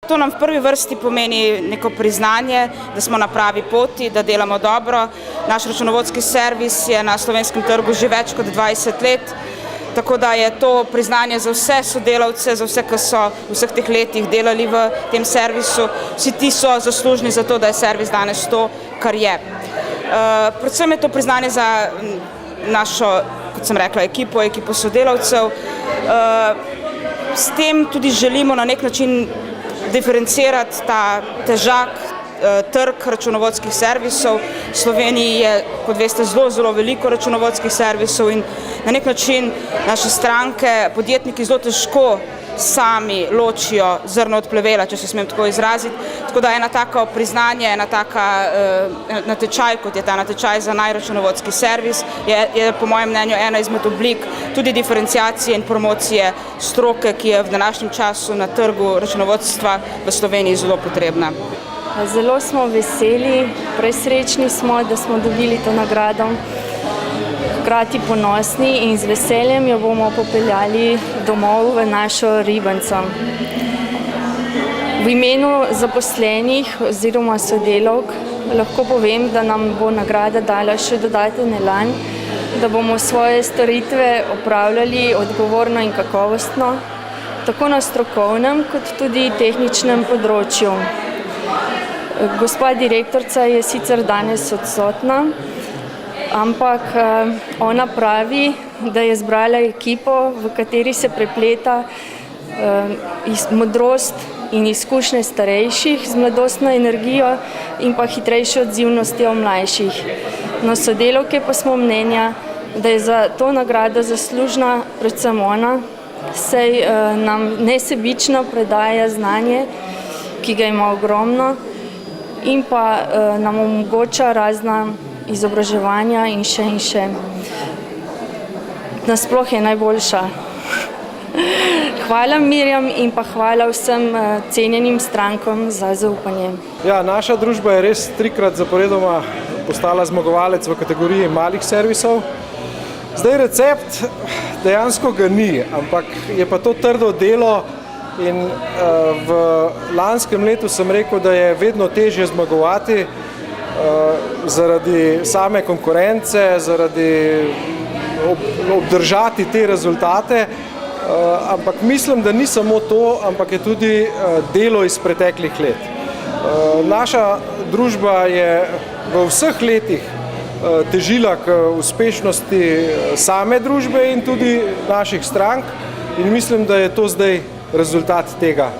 To nam v prvi vrsti pomeni neko priznanje, da smo na pravi poti, da delamo dobro. Naš računovodski servis je na slovenskem trgu že več kot 20 let, tako da je to priznanje za vse sodelavce, za vse, ki so v vseh teh letih delali v tem servisu. Vsi ti so zaslužni za to, da je servis danes to, kar je. Predvsem je to priznanje za našo, kot sem rekla, ekipo sodelavcev. S tem tudi želimo na nek način diferencirati ta težak trg računovodskih servisov. V Sloveniji je, kot veste, zelo veliko računovodskih servisov in na nek način naše stranke, podjetniki zelo težko sami ločijo zrno od plevela, če se smem tako izraziti. Tako da ena taka priznanje, ena taka natečaj, kot je ta natečaj za najračunovodski servis, je po mojem mnenju ena izmed oblik tudi diferenciacije in promocije stroke, ki je v današnjem času na trgu računovodstva v Sloveniji zelo potrebna. Zelo smo veseli, presrečni smo, da smo dobili to nagrado. Hkrati ponosni in z veseljem jo bomo popeljali domov v našo ribanco. V imenu zaposlenih oziroma sodelavk lahko povem, da nam bo nagrada dala še dodaten elan, da bomo svoje storitve opravljali odgovorno in kakovostno, tako na strokovnem kot tudi tehničnem področju. Gospa direktorica je sicer danes odsotna, ampak ona pravi, da je zbrala ekipo, v kateri se prepleta modrost in izkušnje starejših z mladostno energijo in pa hitrejšo odzivnostjo mlajših. No, sodelavke pa smo mnenja, da je za to nagrado zaslužna predvsem ona, saj nam nesebično predaja znanje, ki ga ima ogromno, in pa nam omogoča razna izobraževanja in še. Nasploh je najboljša. Hvala Mirjam in pa hvala vsem cenjenim strankom za zaupanje. Ja, naša družba je res 3-krat zaporedoma postala zmagovalec v kategoriji malih servisov. Zdaj recept dejansko ga ni, ampak je pa to trdo delo in v lanskem letu sem rekel, da je vedno težje zmagovati zaradi same konkurence, zaradi obdržati te rezultate, ampak mislim, da ni samo to, ampak je tudi delo iz preteklih let. Naša družba je v vseh letih težila k uspešnosti same družbe in tudi naših strank in mislim, da je to zdaj rezultat tega.